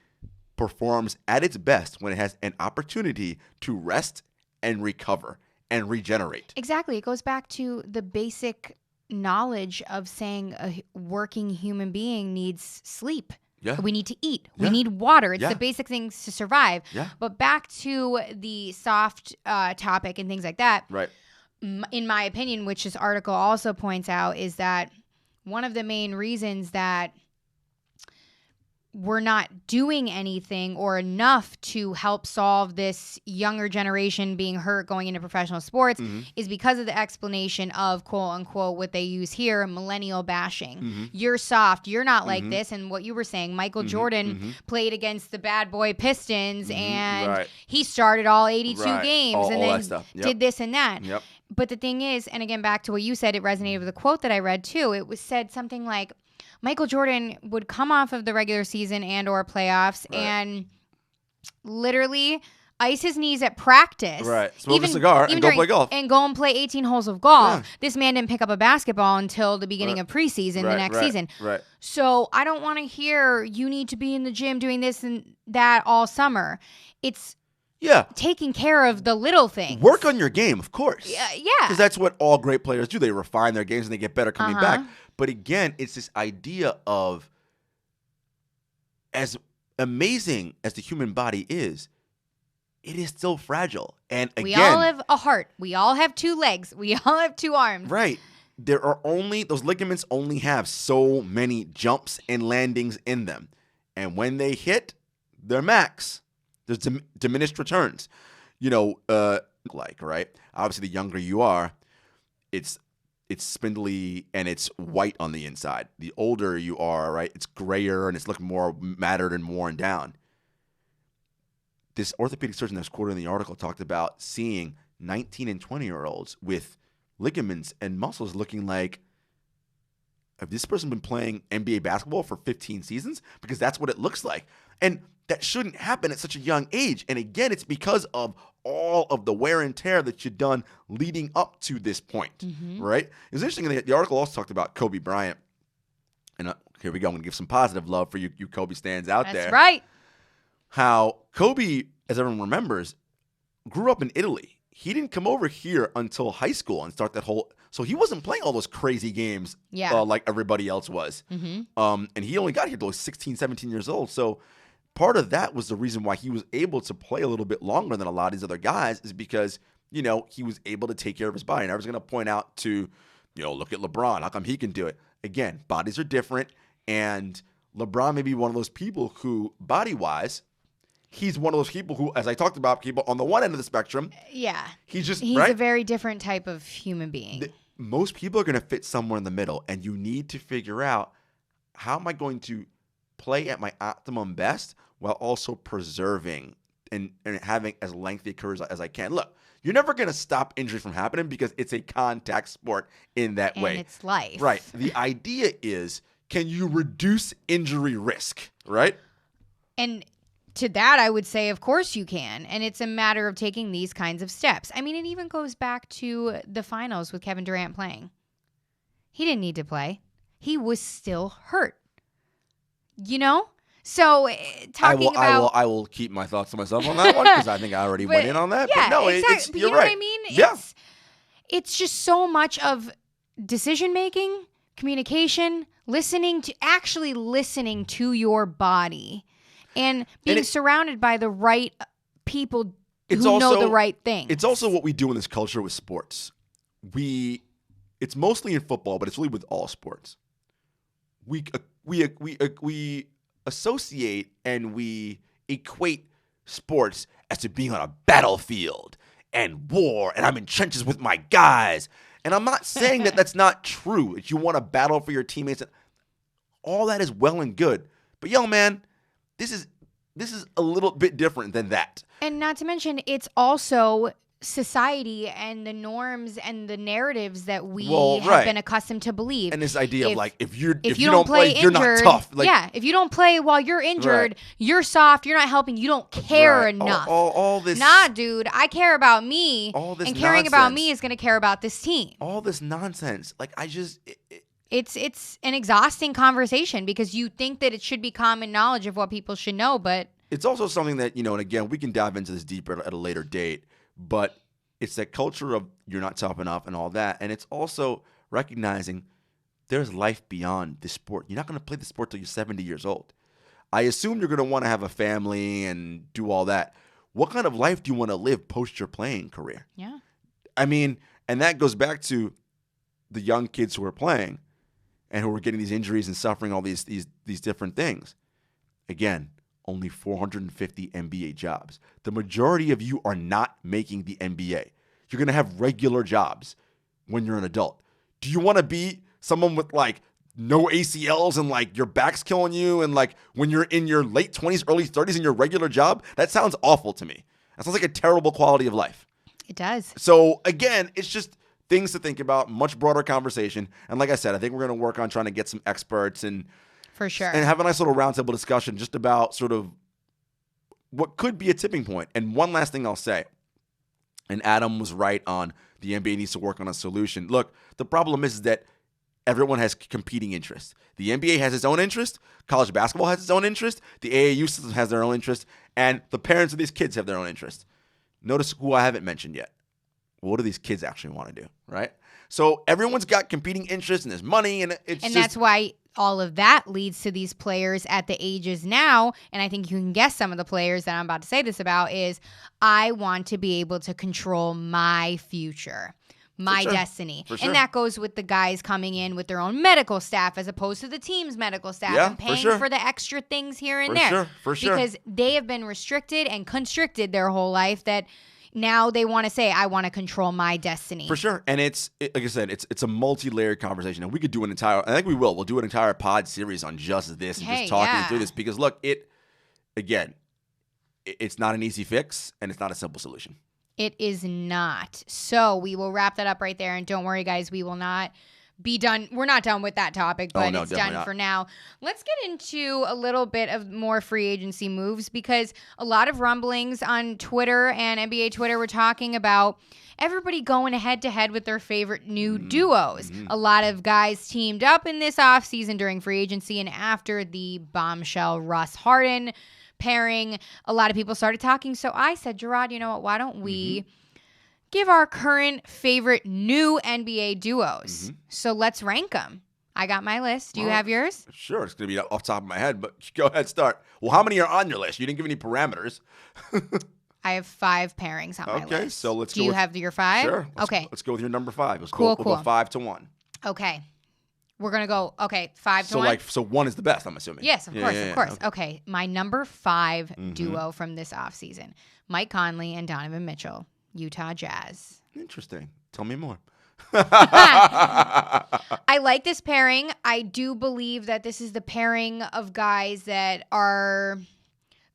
performs at its best when it has an opportunity to rest and recover and regenerate. Exactly. It goes back to the basic knowledge of saying a working human being needs sleep. Yeah. We need to eat. We need water. It's Yeah. the basic things to survive. Yeah. But back to the soft topic and things like that. Right. In my opinion, which this article also points out, is that one of the main reasons that we're not doing anything or enough to help solve this younger generation being hurt going into professional sports is because of the explanation of, quote unquote, what they use here, millennial bashing. You're soft. You're not like this. And what you were saying, Michael Jordan played against the bad boy Pistons and he started all 82 games and then did this and that. Yep. But the thing is, and again, back to what you said, it resonated with a quote that I read too. It was said something like, Michael Jordan would come off of the regular season and or playoffs and literally ice his knees at practice. Right. Smoke a cigar and go play golf. And go and play 18 holes of golf. Yeah. This man didn't pick up a basketball until the beginning of preseason the next season. Right. So I don't want to hear you need to be in the gym doing this and that all summer. It's taking care of the little things. Work on your game, of course. Yeah. Because that's what all great players do. They refine their games and they get better coming back. But again, it's this idea of as amazing as the human body is, it is still fragile. And again, we all have a heart. We all have two legs. We all have two arms. Right. There are those ligaments only have so many jumps and landings in them. And when they hit their max, there's diminished returns. Right? Obviously, the younger you are, it's spindly and it's white on the inside. The older you are, right, it's grayer and it's looking more matted and worn down. This orthopedic surgeon that's quoted in the article talked about seeing 19 and 20-year-olds with ligaments and muscles looking like, have this person been playing NBA basketball for 15 seasons? Because that's what it looks like. And that shouldn't happen at such a young age. And again, it's because of all of the wear and tear that you've done leading up to this point, right? It was interesting. The article also talked about Kobe Bryant. And here we go. I'm going to give some positive love for you Kobe stands out there. That's right. How Kobe, as everyone remembers, grew up in Italy. He didn't come over here until high school and start that whole – so he wasn't playing all those crazy games like everybody else was. And he only got here till he was 16, 17 years old. So part of that was the reason why he was able to play a little bit longer than a lot of these other guys is because, he was able to take care of his body. And I was going to point out to, look at LeBron. How come he can do it? Again, bodies are different. And LeBron may be one of those people who, body-wise, he's one of those people who, as I talked about, people on the one end of the spectrum. Yeah. He's a very different type of human being. Most people are going to fit somewhere in the middle. And you need to figure out, how am I going to play at my optimum best while also preserving and having as lengthy a career as I can. Look, you're never going to stop injury from happening because it's a contact sport in that way. And it's life. Right. The idea is, can you reduce injury risk, right? And to that, I would say, of course you can. And it's a matter of taking these kinds of steps. I mean, it even goes back to the finals with Kevin Durant playing. He didn't need to play. He was still hurt. So I will keep my thoughts to myself on that one because I think I already went in on that. Yeah, but no, exactly. you're you know right. What I mean? Yeah. It's just so much of decision making, communication, actually listening to your body and being surrounded by the right people who know the right thing. It's also what we do in this culture with sports. It's mostly in football, but it's really with all sports. We associate and we equate sports as to being on a battlefield and war, and I'm in trenches with my guys. And I'm not saying that that's not true. If you want to battle for your teammates, all that is well and good. But yo, man, this is a little bit different than that. And not to mention, it's also society and the norms and the narratives that we have been accustomed to believe. And this idea of like, if you don't play injured, you're not tough. Like, if you don't play while you're injured, you're soft, you're not helping, you don't care enough. All this. Nah, dude, I care about me. All this and caring about me is going to care about this team. All this nonsense. Like, It's an exhausting conversation because you think that it should be common knowledge of what people should know, but it's also something that, and again, we can dive into this deeper at a later date, but it's that culture of you're not tough enough and all that. And it's also recognizing there's life beyond the sport. You're not going to play the sport till you're 70 years old. I assume you're going to want to have a family and do all that. What kind of life do you want to live post your playing career? Yeah. I mean, and that goes back to the young kids who are playing and who are getting these injuries and suffering all these different things. Again, only 450 NBA jobs. The majority of you are not making the NBA. You're going to have regular jobs when you're an adult. Do you want to be someone with like no ACLs and like your back's killing you and like when you're in your late 20s, early 30s in your regular job? That sounds awful to me. That sounds like a terrible quality of life. It does. So again, it's just things to think about, much broader conversation. And like I said, I think we're going to work on trying to get some experts and for sure, and have a nice little roundtable discussion just about sort of what could be a tipping point. And one last thing I'll say, and Adam was right on the NBA needs to work on a solution. Look, the problem is that everyone has competing interests. The NBA has its own interest. College basketball has its own interest. The AAU system has their own interest. And the parents of these kids have their own interest. Notice who I haven't mentioned yet. What do these kids actually want to do, right? So everyone's got competing interests and there's money. And that's why all of that leads to these players at the ages now, and I think you can guess some of the players that I'm about to say this about, is I want to be able to control my future, my destiny. And that goes with the guys coming in with their own medical staff as opposed to the team's medical staff and paying for the extra things here and there. For sure. Because they have been restricted and constricted their whole life that now they want to say, I want to control my destiny. For sure. And like I said, it's a multi-layered conversation. And we could do I think we will. We'll do an entire pod series on just this and just talking through this. Because look, it's not an easy fix and it's not a simple solution. It is not. So we will wrap that up right there. And don't worry, guys, we will not be done. We're not done with that topic, but it's done for now. Let's get into a little bit of more free agency moves because a lot of rumblings on Twitter and NBA Twitter were talking about everybody going head to head with their favorite new duos. A lot of guys teamed up in this offseason during free agency and after the bombshell Russ Harden pairing, a lot of people started talking. So I said, Jarod, you know what? Why don't we give our current favorite new NBA duos? So let's rank them. I got my list. Do you have yours? Sure. It's going to be off the top of my head, but go ahead, start. Well, how many are on your list? You didn't give any parameters. I have 5 pairings on my list. Okay, so let's go. Do you have your 5? Sure. Okay. Let's go with your number 5. Let's cool. go 5 to 1. Okay. We're going to go, 5 to 1? So 1 is the best, I'm assuming. Yes, of course. Okay. My number 5 duo from this offseason, Mike Conley and Donovan Mitchell, Utah Jazz. Interesting. Tell me more. I like this pairing. I do believe that this is the pairing of guys that are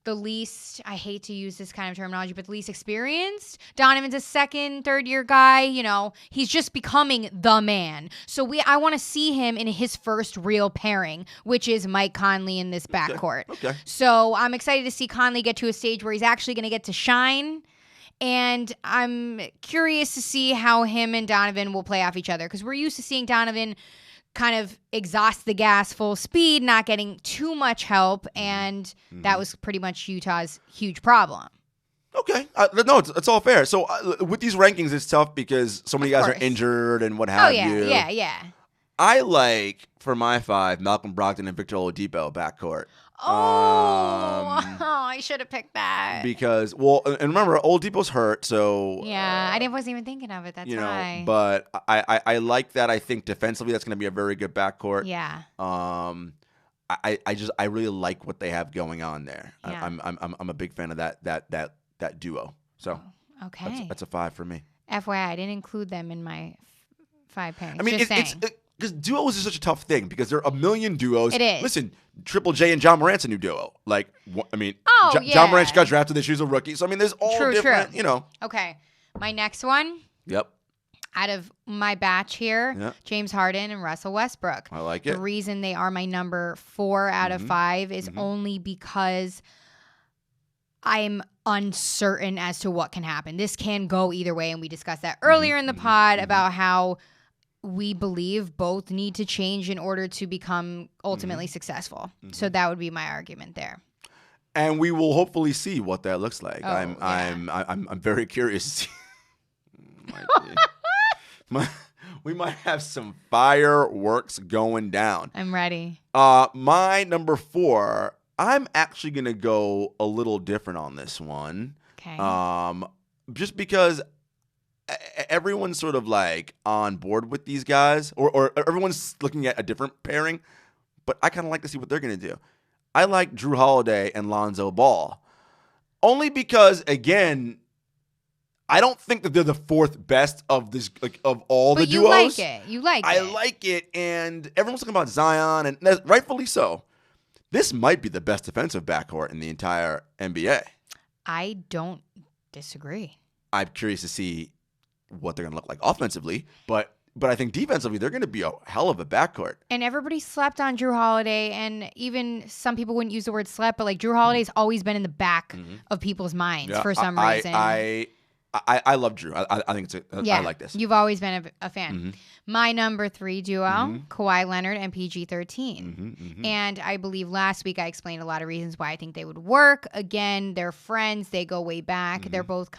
the least, I hate to use this kind of terminology, but the least experienced. Donovan's a second, third-year guy. You know, he's just becoming the man. So I want to see him in his first real pairing, which is Mike Conley in this backcourt. Okay. So I'm excited to see Conley get to a stage where he's actually going to get to shine. And I'm curious to see how him and Donovan will play off each other because we're used to seeing Donovan kind of exhaust the gas full speed, not getting too much help, and that was pretty much Utah's huge problem. Okay. No, it's all fair. So with these rankings, it's tough because so many guys are injured and what have you. Yeah. I like, for my 5, Malcolm Brogdon and Victor Oladipo backcourt. I should have picked that. Because, and remember, Oladipo's hurt, so... Yeah, I wasn't even thinking of it. That's high. But I like that. I think defensively that's going to be a very good backcourt. Yeah. I really like what they have going on there. Yeah. I'm a big fan of that duo. So okay, that's a 5 for me. FYI, I didn't include them in my 5 pairings. I mean, it's because duos is such a tough thing because there are a million duos. It is. Listen, Triple J and John Morant's a new duo. Like, yeah. John Morant got drafted this year as a rookie. So I mean, there's all different. Okay, my next one. Yep. Out of my batch here, James Harden and Russell Westbrook. I like it. The reason they are my number 4 out of 5 is only because I'm uncertain as to what can happen. This can go either way, and we discussed that earlier in the pod about how we believe both need to change in order to become ultimately successful. So that would be my argument there. And we will hopefully see what that looks like. Oh, I'm very curious to see. We might have some fireworks going down. I'm ready. My number 4, I'm actually going to go a little different on this one. Okay. Just because everyone's sort of like on board with these guys, or everyone's looking at a different pairing, but I kind of like to see what they're going to do. I like Drew Holiday and Lonzo Ball. Only because, again, I don't think that they're the 4th best of this, like, of all the duos. But you like it. You like it. I like it, and everyone's talking about Zion, and rightfully so. This might be the best defensive backcourt in the entire NBA. I don't disagree. I'm curious to see what they're going to look like offensively, but I think defensively they're going to be a hell of a backcourt. And everybody slept on Drew Holiday, and even some people wouldn't use the word slept, but like Drew Holiday's always been in the back of people's minds for some reason. I love Drew. I think I like this. You've always been a fan. My number 3 duo, Kawhi Leonard and PG-13. And I believe last week I explained a lot of reasons why I think they would work. Again, they're friends. They go way back. They're both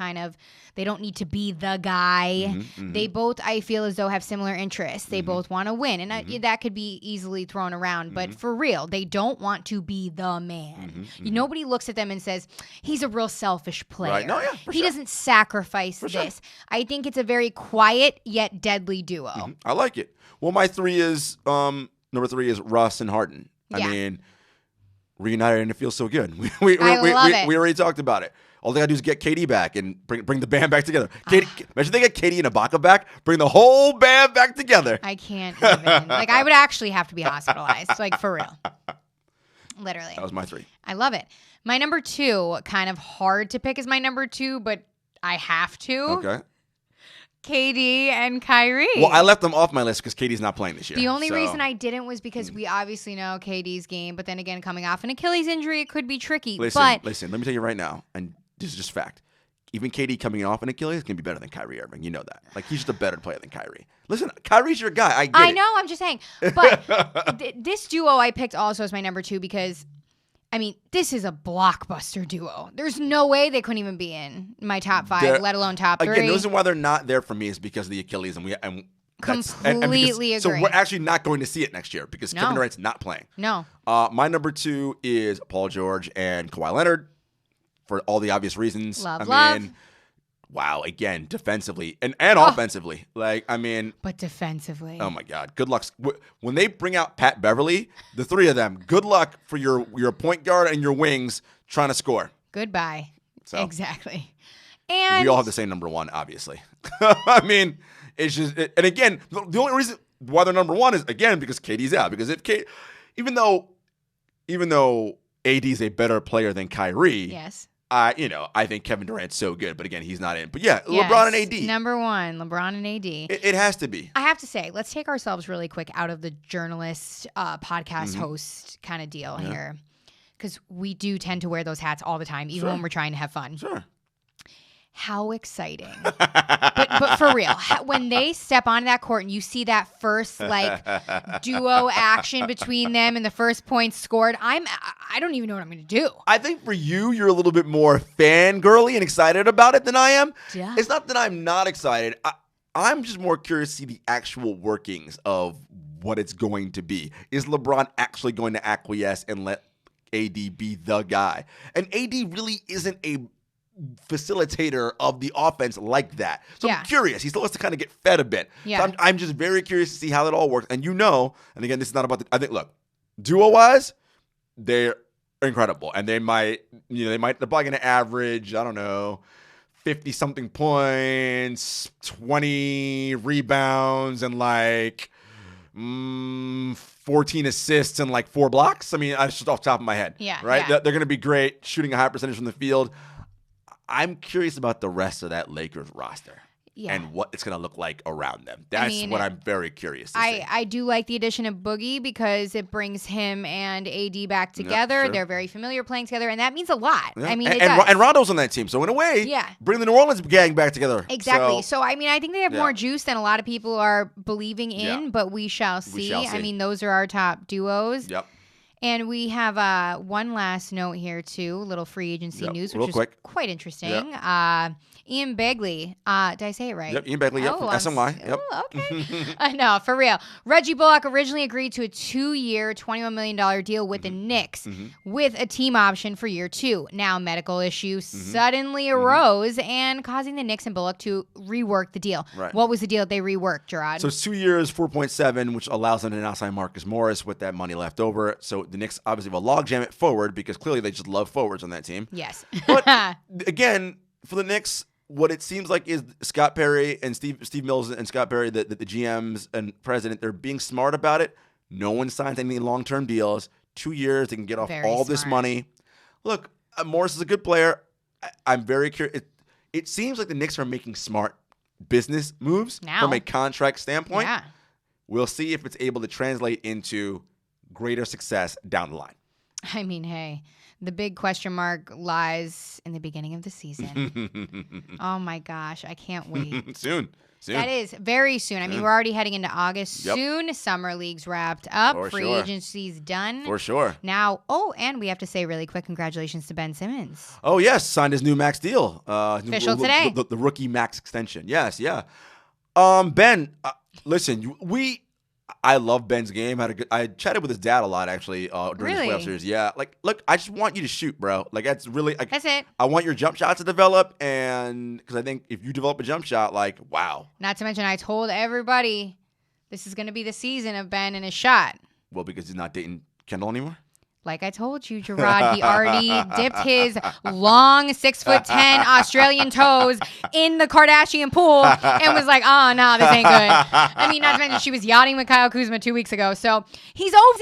they don't need to be the guy. They both, I feel as though, have similar interests. They both want to win. And that could be easily thrown around. But for real, they don't want to be the man. Nobody looks at them and says, he's a real selfish player. Right. No, yeah, he doesn't sacrifice this. Sure. I think it's a very quiet yet deadly duo. I like it. Well, my 3 is number 3 is Russ and Harden. I mean, reunited and it feels so good. We already talked about it. All they gotta do is get KD back and bring the band back together. Imagine they get KD and Ibaka back, bring the whole band back together. I can't even. Like, I would actually have to be hospitalized. Like, for real. Literally. That was my 3. I love it. My number 2, kind of hard to pick as my number 2, but I have to. Okay. KD and Kyrie. Well, I left them off my list because KD's not playing this year. The only reason I didn't was because we obviously know KD's game, but then again, coming off an Achilles injury, it could be tricky. Listen, let me tell you right now, and this is just fact. Even KD coming off an Achilles can be better than Kyrie Irving. You know that. Like, he's just a better player than Kyrie. Listen, Kyrie's your guy. I know, I'm just saying. But this duo I picked also as my number 2 because, I mean, this is a blockbuster duo. There's no way they couldn't even be in my top 5, let alone top 3. Again, the reason why they're not there for me is because of the Achilles, completely agree. So we're actually not going to see it next year because Kevin Durant's not playing. No. My number 2 is Paul George and Kawhi Leonard for all the obvious reasons. Love. Wow, again, defensively and offensively. But defensively. Oh, my God. Good luck. When they bring out Pat Beverly, the 3 of them, good luck for your point guard and your wings trying to score. Goodbye. So, exactly. And we all have the same number 1, obviously. I mean, it's just, and again, the only reason why they're number 1 is, again, because KD's out. Because even though AD's a better player than Kyrie. Yes. I think Kevin Durant's so good, but again, he's not in. But yeah, yes, LeBron and AD. Number 1, LeBron and AD. It has to be. I have to say, let's take ourselves really quick out of the journalist, podcast host kind of deal here. Because we do tend to wear those hats all the time, even when we're trying to have fun. Sure. How exciting. but for real, when they step onto that court and you see that first duo action between them and the first points scored, I don't even know what I'm going to do. I think for you're a little bit more fangirly and excited about it than I am. Yeah. It's not that I'm not excited. I'm just more curious to see the actual workings of what it's going to be. Is LeBron actually going to acquiesce and let AD be the guy? And AD really isn't a facilitator of the offense like that. So I'm curious. He still has to kind of get fed a bit. Yeah. So I'm just very curious to see how that all works. And and again, this is not about I think, look, duo-wise, they're incredible. And they're probably going to average, I don't know, 50-something points, 20 rebounds, and 14 assists and 4 blocks. I mean, that's just off the top of my head. Yeah. Right? Yeah. They're going to be great, shooting a high percentage from the field. I'm curious about the rest of that Lakers roster. Yeah. And what it's going to look like around them. That's what I'm very curious to see. I do like the addition of Boogie because it brings him and AD back together. Yep, sure. They're very familiar playing together, and that means a lot. Yeah. I mean, and Rondo's on that team. So in a way, bring the New Orleans gang back together. Exactly. So I mean, I think they have more juice than a lot of people are believing in, but we shall see. I mean, those are our top duos. Yep. And we have one last note here, too, little free agency news, which is quite interesting. Yep. Ian Begley. Did I say it right? Yep, Ian Begley, from SNY. Yep. Oh, okay. No, for real. Reggie Bullock originally agreed to a 2-year, $21 million deal with the Knicks with a team option for year 2. Now, medical issues suddenly arose and causing the Knicks and Bullock to rework the deal. Right. What was the deal that they reworked, Jarod? So it's 2 years, 4.7, which allows them to now sign Marcus Morris with that money left over. So the Knicks obviously have a logjam at forward because clearly they just love forwards on that team. Yes. But again, for the Knicks, what it seems like is Scott Perry and Steve Mills and Scott Perry, the GMs and president, they're being smart about it. No one signs any long-term deals. 2 years, they can get off all this money. Look, Morris is a good player. I'm very curious. It seems like the Knicks are making smart business moves from a contract standpoint. Yeah. We'll see if it's able to translate into greater success down the line. I mean, hey, the big question mark lies in the beginning of the season. Oh, my gosh. I can't wait. Soon. That is very soon. I mean, we're already heading into August soon. Summer league's wrapped up. Free agency's done. For sure. Now, and we have to say really quick congratulations to Ben Simmons. Oh, yes. Signed his new max deal. Official today. The rookie max extension. Yes, yeah. Ben, listen, I love Ben's game. I chatted with his dad a lot actually during the playoff series. Yeah, look, I just want you to shoot, bro. That's really that's it. I want your jump shot to develop, and because I think if you develop a jump shot, wow. Not to mention, I told everybody this is going to be the season of Ben and his shot. Well, because he's not dating Kendall anymore. Like I told you, Jarod, he already dipped his long 6'10" Australian toes in the Kardashian pool and was like, oh, no, this ain't good. I mean, not to mention she was yachting with Kyle Kuzma 2 weeks ago. So he's always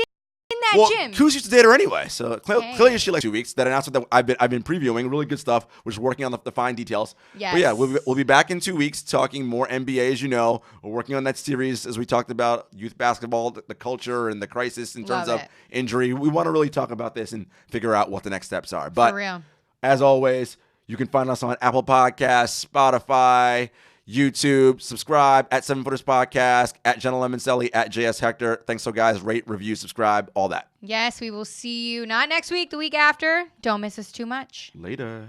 in that gym. Kuz used to date her anyway. So clearly she likes 2 weeks. That announcement that I've been previewing, really good stuff. We're just working on the fine details. Yes. But yeah, we'll be back in 2 weeks talking more NBA, as you know. We're working on that series, as we talked about, youth basketball, the culture and the crisis in terms of injury. We want to really talk about this and figure out what the next steps are. But for real. As always, you can find us on Apple Podcasts, Spotify, YouTube. Subscribe at 7footers Podcast, at Jenna Lemoncelli, at JS Hector. Thanks, so guys. Rate, review, subscribe, all that. Yes, we will see you not next week, the week after. Don't miss us too much. Later.